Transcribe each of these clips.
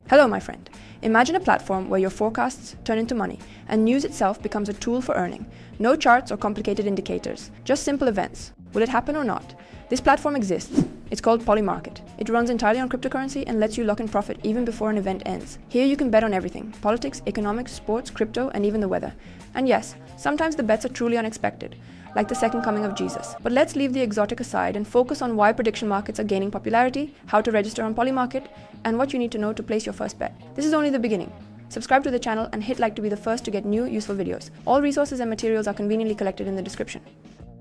Hello, my friend. Imagine a platform where your forecasts turn into money and news itself becomes a tool for earning. No charts or complicated indicators, just simple events. Will it happen or not? This platform exists. It's called Polymarket. It runs entirely on cryptocurrency and lets you lock in profit even before an event ends. Here you can bet on everything: politics, economics, sports, crypto, and even the weather. And yes, sometimes the bets are truly unexpected, like the second coming of Jesus. But let's leave the exotic aside and focus on why prediction markets are gaining popularity, how to register on Polymarket, and what you need to know to place your first bet. This is only the beginning. Subscribe to the channel and hit like to be the first to get new, useful videos. All resources and materials are conveniently collected in the description.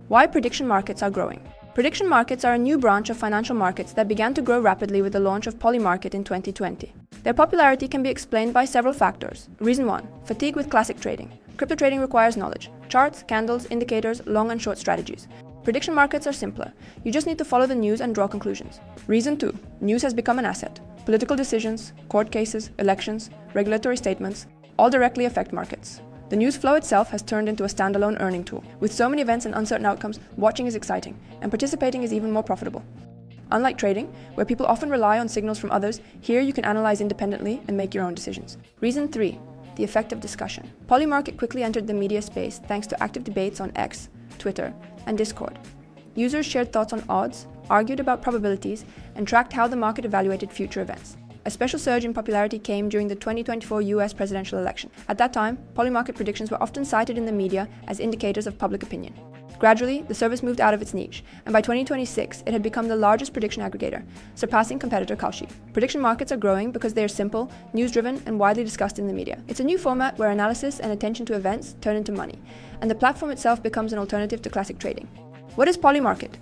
Why prediction markets are growing. Prediction markets are a new branch of financial markets that began to grow rapidly with the launch of Polymarket in 2020. Their popularity can be explained by several factors. Reason 1. Fatigue with classic trading. Crypto trading requires knowledge: charts, candles, indicators, long and short strategies. Prediction markets are simpler. You just need to follow the news and draw conclusions. Reason 2. News has become an asset. Political decisions, court cases, elections, regulatory statements, all directly affect markets. The news flow itself has turned into a standalone earning tool. With so many events and uncertain outcomes, watching is exciting, and participating is even more profitable. Unlike trading, where people often rely on signals from others, here you can analyze independently and make your own decisions. Reason 3. The effect of discussion. Polymarket quickly entered the media space thanks to active debates on X, Twitter, and Discord. Users shared thoughts on odds, argued about probabilities, and tracked how the market evaluated future events. A special surge in popularity came during the 2024 US presidential election. At that time, Polymarket predictions were often cited in the media as indicators of public opinion. Gradually, the service moved out of its niche, and by 2026, it had become the largest prediction aggregator, surpassing competitor Kalshi. Prediction markets are growing because they are simple, news-driven, and widely discussed in the media. It's a new format where analysis and attention to events turn into money, and the platform itself becomes an alternative to classic trading. What is Polymarket?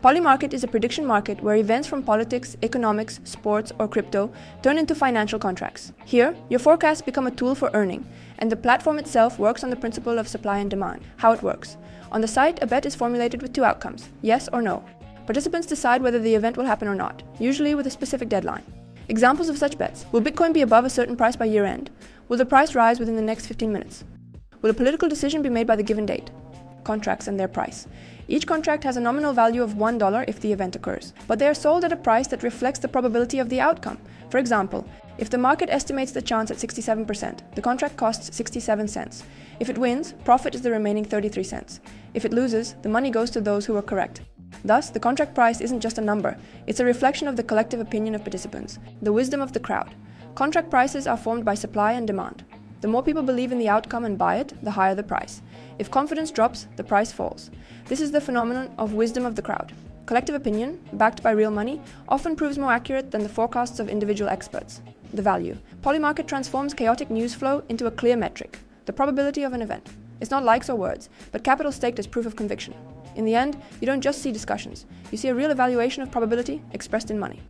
Polymarket is a prediction market where events from politics, economics, sports, or crypto turn into financial contracts. Here, your forecasts become a tool for earning, and the platform itself works on the principle of supply and demand. How it works. On the site, a bet is formulated with two outcomes: yes or no. Participants decide whether the event will happen or not, usually with a specific deadline. Examples of such bets: will Bitcoin be above a certain price by year end? Will the price rise within the next 15 minutes? Will a political decision be made by the given date? Contracts and their price. Each contract has a nominal value of $1 if the event occurs, but they are sold at a price that reflects the probability of the outcome. For example, if the market estimates the chance at 67%, the contract costs 67 cents. If it wins, profit is the remaining 33 cents. If it loses, the money goes to those who are correct. Thus, the contract price isn't just a number, it's a reflection of the collective opinion of participants, the wisdom of the crowd. Contract prices are formed by supply and demand. The more people believe in the outcome and buy it, the higher the price. If confidence drops, the price falls. This is the phenomenon of wisdom of the crowd. Collective opinion, backed by real money, often proves more accurate than the forecasts of individual experts. The value. Polymarket transforms chaotic news flow into a clear metric: the probability of an event. It's not likes or words, but capital staked as proof of conviction. In the end, you don't just see discussions, you see a real evaluation of probability expressed in money.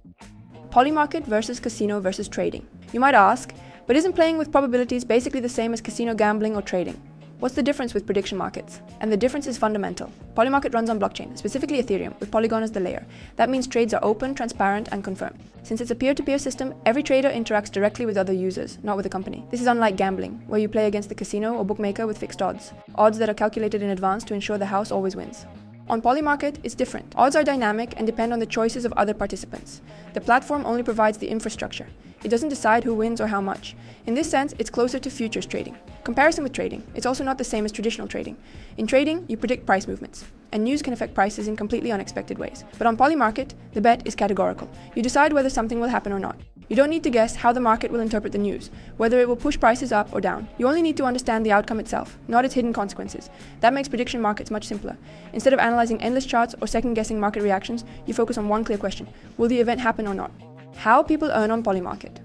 Polymarket versus casino versus trading. You might ask, but isn't playing with probabilities basically the same as casino gambling or trading? What's the difference with prediction markets? And the difference is fundamental. Polymarket runs on blockchain, specifically Ethereum, with Polygon as the layer. That means trades are open, transparent, and confirmed. Since it's a peer-to-peer system, every trader interacts directly with other users, not with the company. This is unlike gambling, where you play against the casino or bookmaker with fixed odds that are calculated in advance to ensure the house always wins. On Polymarket, it's different. Odds are dynamic and depend on the choices of other participants. The platform only provides the infrastructure. It doesn't decide who wins or how much. In this sense, it's closer to futures trading. Comparison with trading, it's also not the same as traditional trading. In trading, you predict price movements, and news can affect prices in completely unexpected ways. But on Polymarket, the bet is categorical. You decide whether something will happen or not. You don't need to guess how the market will interpret the news, whether it will push prices up or down. You only need to understand the outcome itself, not its hidden consequences. That makes prediction markets much simpler. Instead of analyzing endless charts or second-guessing market reactions, you focus on one clear question: will the event happen or not? How people earn on Polymarket.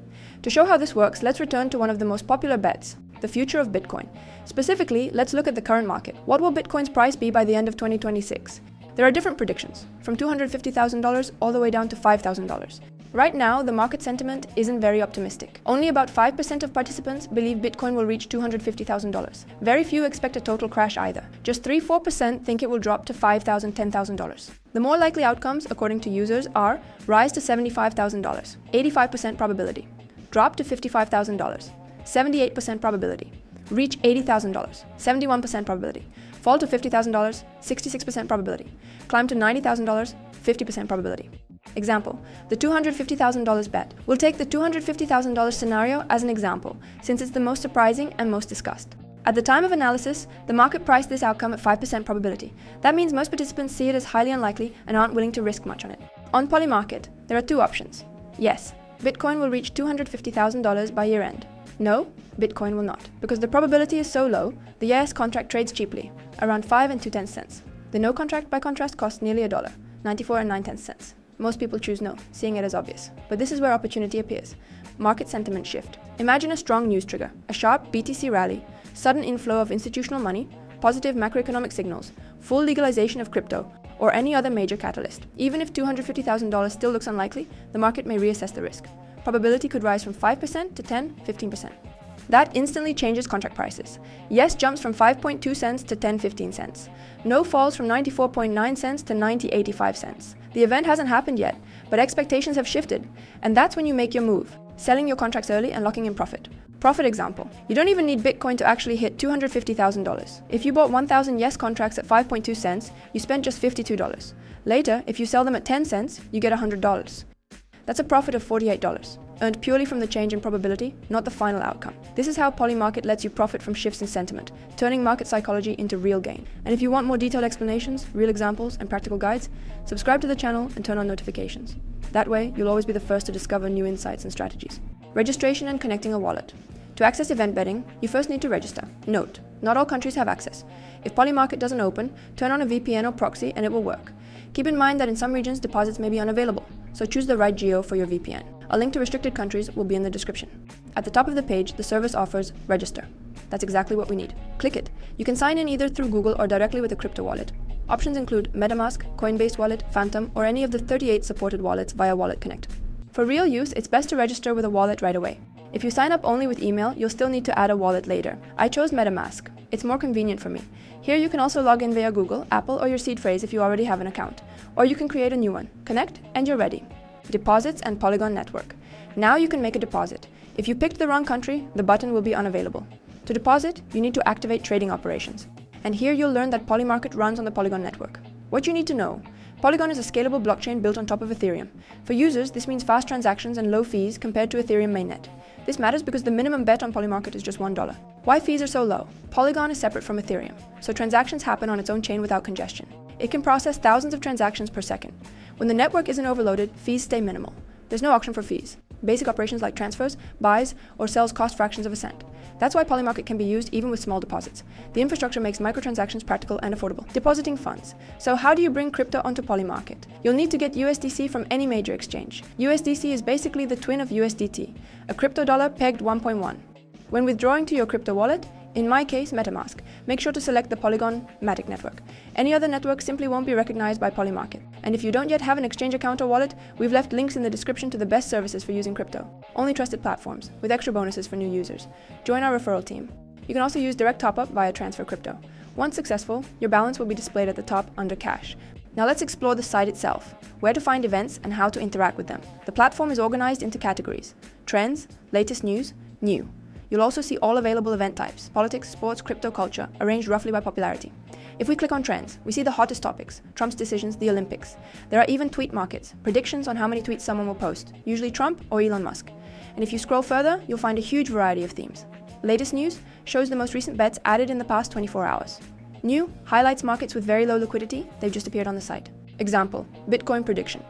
To show how this works, let's return to one of the most popular bets: the future of Bitcoin. Specifically, let's look at the current market. What will Bitcoin's price be by the end of 2026? There are different predictions, from $250,000 all the way down to $5,000. Right now, the market sentiment isn't very optimistic. Only about 5% of participants believe Bitcoin will reach $250,000. Very few expect a total crash either. Just 3–4% think it will drop to $5,000, $10,000. The more likely outcomes, according to users, are rise to $75,000, 85% probability; drop to $55,000, 78% probability; reach $80,000, 71% probability; fall to $50,000, 66% probability; climb to $90,000, 50% probability. Example, the $250,000 bet. We'll take the $250,000 scenario as an example, since it's the most surprising and most discussed. At the time of analysis, the market priced this outcome at 5% probability. That means most participants see it as highly unlikely and aren't willing to risk much on it. On Polymarket, there are two options. Yes, Bitcoin will reach $250,000 by year end. No, Bitcoin will not, because the probability is so low, the yes contract trades cheaply, around 5 and 2/10 cents. The no contract, by contrast, costs nearly $1, 94 and 9/10 cents. Most people choose no, seeing it as obvious. But this is where opportunity appears. Market sentiment shift. Imagine a strong news trigger, a sharp BTC rally, sudden inflow of institutional money, positive macroeconomic signals, full legalization of crypto, or any other major catalyst. Even if $250,000 still looks unlikely, the market may reassess the risk. Probability could rise from 5% to 10, 15%. That instantly changes contract prices. Yes jumps from 5.2 cents to 10.15 cents. No falls from 94.9 cents to 90.85 cents. The event hasn't happened yet, but expectations have shifted, and that's when you make your move, selling your contracts early and locking in profit. Profit example. You don't even need Bitcoin to actually hit $250,000. If you bought 1,000 yes contracts at 5.2 cents, you spent just $52. Later, if you sell them at 10 cents, you get $100. That's a profit of $48, earned purely from the change in probability, not the final outcome. This is how Polymarket lets you profit from shifts in sentiment, turning market psychology into real gain. And if you want more detailed explanations, real examples, and practical guides, subscribe to the channel and turn on notifications. That way, you'll always be the first to discover new insights and strategies. Registration and connecting a wallet. To access event betting, you first need to register. Note, not all countries have access. If Polymarket doesn't open, turn on a VPN or proxy and it will work. Keep in mind that in some regions deposits may be unavailable, so choose the right geo for your VPN. A link to restricted countries will be in the description. At the top of the page, the service offers Register. That's exactly what we need. Click it. You can sign in either through Google or directly with a crypto wallet. Options include MetaMask, Coinbase Wallet, Phantom, or any of the 38 supported wallets via Wallet Connect. For real use, it's best to register with a wallet right away. If you sign up only with email, you'll still need to add a wallet later. I chose MetaMask. It's more convenient for me. Here you can also log in via Google, Apple, or your seed phrase if you already have an account. Or you can create a new one. Connect, and you're ready. Deposits and Polygon Network. Now you can make a deposit. If you picked the wrong country, the button will be unavailable. To deposit, you need to activate trading operations. And here you'll learn that Polymarket runs on the Polygon network. What you need to know. Polygon is a scalable blockchain built on top of Ethereum. For users, this means fast transactions and low fees compared to Ethereum mainnet. This matters because the minimum bet on Polymarket is just $1. Why fees are so low? Polygon is separate from Ethereum, so transactions happen on its own chain without congestion. It can process thousands of transactions per second. When the network isn't overloaded, fees stay minimal. There's no auction for fees. Basic operations like transfers, buys, or sells cost fractions of a cent. That's why Polymarket can be used even with small deposits. The infrastructure makes microtransactions practical and affordable. Depositing funds. So how do you bring crypto onto Polymarket? You'll need to get USDC from any major exchange. USDC is basically the twin of USDT, a crypto dollar pegged 1.1. When withdrawing to your crypto wallet, in my case MetaMask, make sure to select the Polygon Matic network. Any other network simply won't be recognized by Polymarket. And if you don't yet have an exchange account or wallet, we've left links in the description to the best services for using crypto. Only trusted platforms, with extra bonuses for new users. Join our referral team. You can also use direct top-up via Transfer Crypto. Once successful, your balance will be displayed at the top under Cash. Now let's explore the site itself, where to find events and how to interact with them. The platform is organized into categories: trends, latest news, new. You'll also see all available event types: politics, sports, crypto, culture, arranged roughly by popularity. If we click on trends, we see the hottest topics: Trump's decisions, the Olympics. There are even tweet markets, predictions on how many tweets someone will post, usually Trump or Elon Musk. And if you scroll further, you'll find a huge variety of themes. Latest news shows the most recent bets added in the past 24 hours. New highlights markets with very low liquidity, they've just appeared on the site. Example, Bitcoin prediction.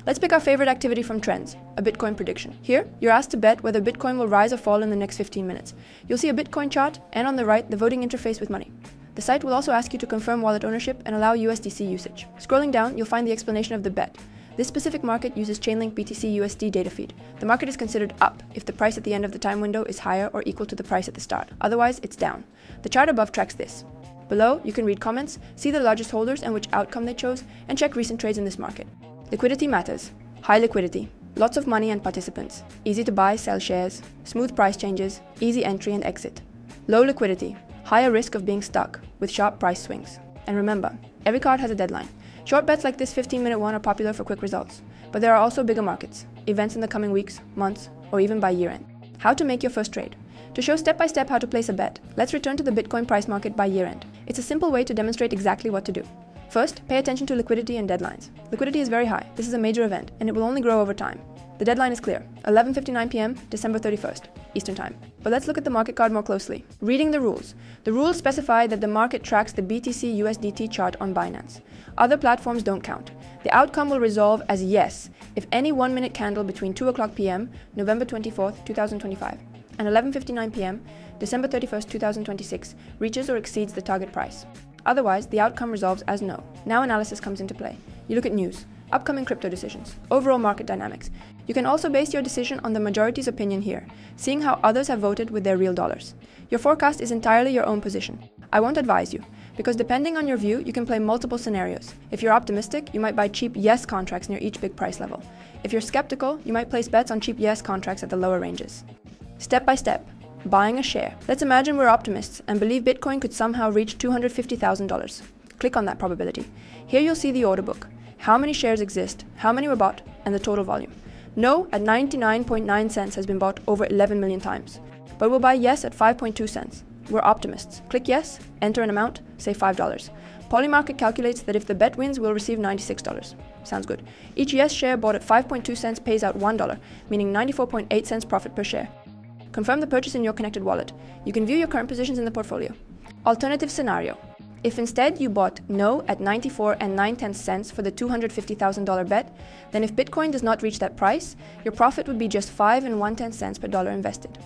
Let's pick our favorite activity from trends, a Bitcoin prediction. Here, you're asked to bet whether Bitcoin will rise or fall in the next 15 minutes. You'll see a Bitcoin chart, and on the right, the voting interface with money. The site will also ask you to confirm wallet ownership and allow USDC usage. Scrolling down, you'll find the explanation of the bet. This specific market uses Chainlink BTC USD data feed. The market is considered up if the price at the end of the time window is higher or equal to the price at the start. Otherwise, it's down. The chart above tracks this. Below, you can read comments, see the largest holders and which outcome they chose, and check recent trades in this market. Liquidity matters. High liquidity. Lots of money and participants. Easy to buy, sell shares. Smooth price changes. Easy entry and exit. Low liquidity. Higher risk of being stuck, with sharp price swings. And remember, every card has a deadline. Short bets like this 15-minute one are popular for quick results. But there are also bigger markets, events in the coming weeks, months, or even by year-end. How to make your first trade. To show step-by-step how to place a bet, let's return to the Bitcoin price market by year-end. It's a simple way to demonstrate exactly what to do. First, pay attention to liquidity and deadlines. Liquidity is very high. This is a major event, and it will only grow over time. The deadline is clear, 11:59 p.m., December 31st, Eastern Time. But let's look at the market card more closely. Reading the rules. The rules specify that the market tracks the BTC USDT chart on Binance. Other platforms don't count. The outcome will resolve as yes if any 1-minute candle between 2 o'clock p.m., November 24th, 2025, and 11:59 p.m., December 31st, 2026, reaches or exceeds the target price. Otherwise, the outcome resolves as no. Now analysis comes into play. You look at news, upcoming crypto decisions, overall market dynamics. You can also base your decision on the majority's opinion here, seeing how others have voted with their real dollars. Your forecast is entirely your own position. I won't advise you, because depending on your view, you can play multiple scenarios. If you're optimistic, you might buy cheap yes contracts near each big price level. If you're skeptical, you might place bets on cheap yes contracts at the lower ranges. Step by step. Buying a share. Let's imagine we're optimists and believe Bitcoin could somehow reach $250,000. Click on that probability. Here you'll see the order book, how many shares exist, how many were bought, and the total volume. No at 99.9 cents has been bought over 11 million times, but we'll buy yes at 5.2 cents. We're optimists. Click yes, enter an amount, say $5. Polymarket calculates that if the bet wins, we'll receive $96. Sounds good. Each yes share bought at 5.2 cents pays out $1, meaning 94.8 cents profit per share. Confirm the purchase in your connected wallet. You can view your current positions in the portfolio. Alternative scenario. If instead you bought no at 94 and 9/10 cents for the $250,000 bet, then if Bitcoin does not reach that price, your profit would be just 5 and 1/10 cents per dollar invested.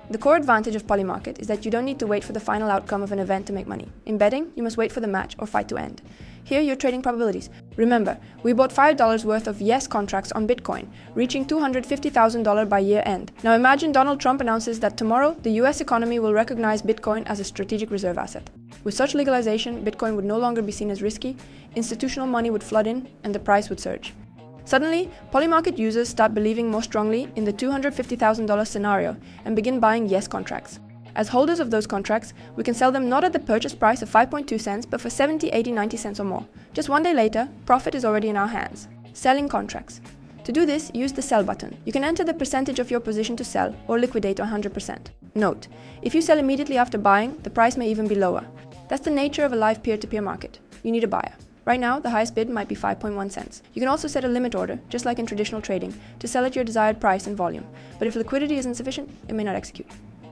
The core advantage of Polymarket is that you don't need to wait for the final outcome of an event to make money. In betting, you must wait for the match or fight to end. Here you're trading probabilities. Remember, we bought $5 worth of yes contracts on Bitcoin, reaching $250,000 by year end. Now imagine Donald Trump announces that tomorrow the US economy will recognize Bitcoin as a strategic reserve asset. With such legalization, Bitcoin would no longer be seen as risky, institutional money would flood in, and the price would surge. Suddenly, Polymarket users start believing more strongly in the $250,000 scenario and begin buying yes contracts. As holders of those contracts, we can sell them not at the purchase price of 5.2 cents, but for 70, 80, 90 cents or more. Just one day later, profit is already in our hands. Selling contracts. To do this, use the sell button. You can enter the percentage of your position to sell or liquidate 100%. Note, if you sell immediately after buying, the price may even be lower. That's the nature of a live peer-to-peer market. You need a buyer. Right now, the highest bid might be 5.1 cents. You can also set a limit order, just like in traditional trading, to sell at your desired price and volume. But if liquidity is insufficient, it may not execute.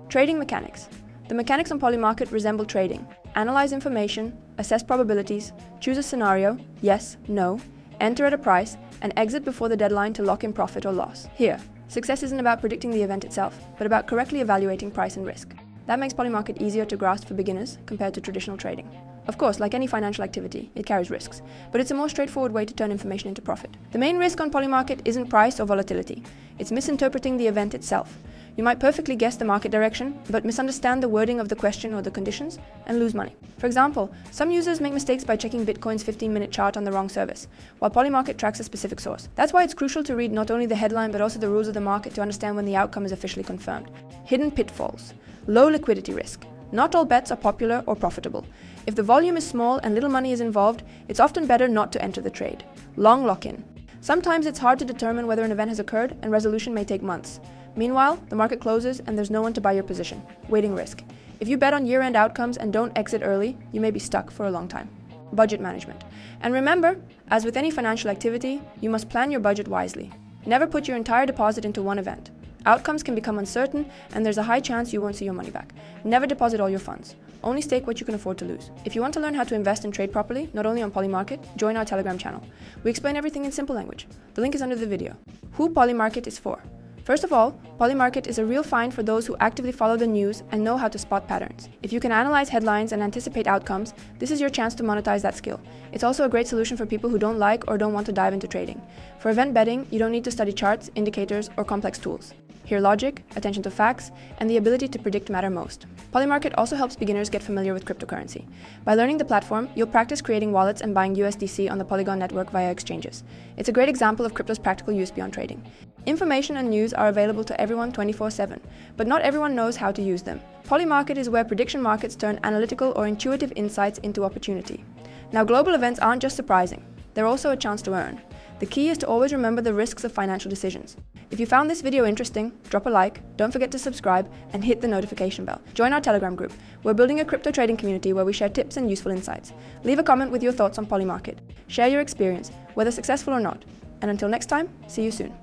Trading mechanics. The mechanics on Polymarket resemble trading. Analyze information, assess probabilities, choose a scenario, yes, no, enter at a price, and exit before the deadline to lock in profit or loss. Here, success isn't about predicting the event itself, but about correctly evaluating price and risk. That makes Polymarket easier to grasp for beginners compared to traditional trading. Of course, like any financial activity, it carries risks, but it's a more straightforward way to turn information into profit. The main risk on Polymarket isn't price or volatility. It's misinterpreting the event itself. You might perfectly guess the market direction, but misunderstand the wording of the question or the conditions and lose money. For example, some users make mistakes by checking Bitcoin's 15-minute chart on the wrong service, while Polymarket tracks a specific source. That's why it's crucial to read not only the headline but also the rules of the market to understand when the outcome is officially confirmed. Hidden pitfalls. Low liquidity risk. Not all bets are popular or profitable. If the volume is small and little money is involved, it's often better not to enter the trade. Long lock-in. Sometimes it's hard to determine whether an event has occurred and resolution may take months. Meanwhile, the market closes and there's no one to buy your position. Waiting risk. If you bet on year-end outcomes and don't exit early, you may be stuck for a long time. Budget management. And remember, as with any financial activity, you must plan your budget wisely. Never put your entire deposit into one event. Outcomes can become uncertain and there's a high chance you won't see your money back. Never deposit all your funds. Only stake what you can afford to lose. If you want to learn how to invest and trade properly, not only on Polymarket, join our Telegram channel. We explain everything in simple language. The link is under the video. Who Polymarket is for. First of all, Polymarket is a real find for those who actively follow the news and know how to spot patterns. If you can analyze headlines and anticipate outcomes, this is your chance to monetize that skill. It's also a great solution for people who don't like or don't want to dive into trading. For event betting, you don't need to study charts, indicators, or complex tools. Here logic, attention to facts, and the ability to predict matter most. Polymarket also helps beginners get familiar with cryptocurrency. By learning the platform, you'll practice creating wallets and buying USDC on the Polygon network via exchanges. It's a great example of crypto's practical use beyond trading. Information and news are available to everyone 24/7, but not everyone knows how to use them. Polymarket is where prediction markets turn analytical or intuitive insights into opportunity. Now, global events aren't just surprising, they're also a chance to earn. The key is to always remember the risks of financial decisions. If you found this video interesting, drop a like, don't forget to subscribe, and hit the notification bell. Join our Telegram group. We're building a crypto trading community where we share tips and useful insights. Leave a comment with your thoughts on Polymarket. Share your experience, whether successful or not. And until next time, see you soon.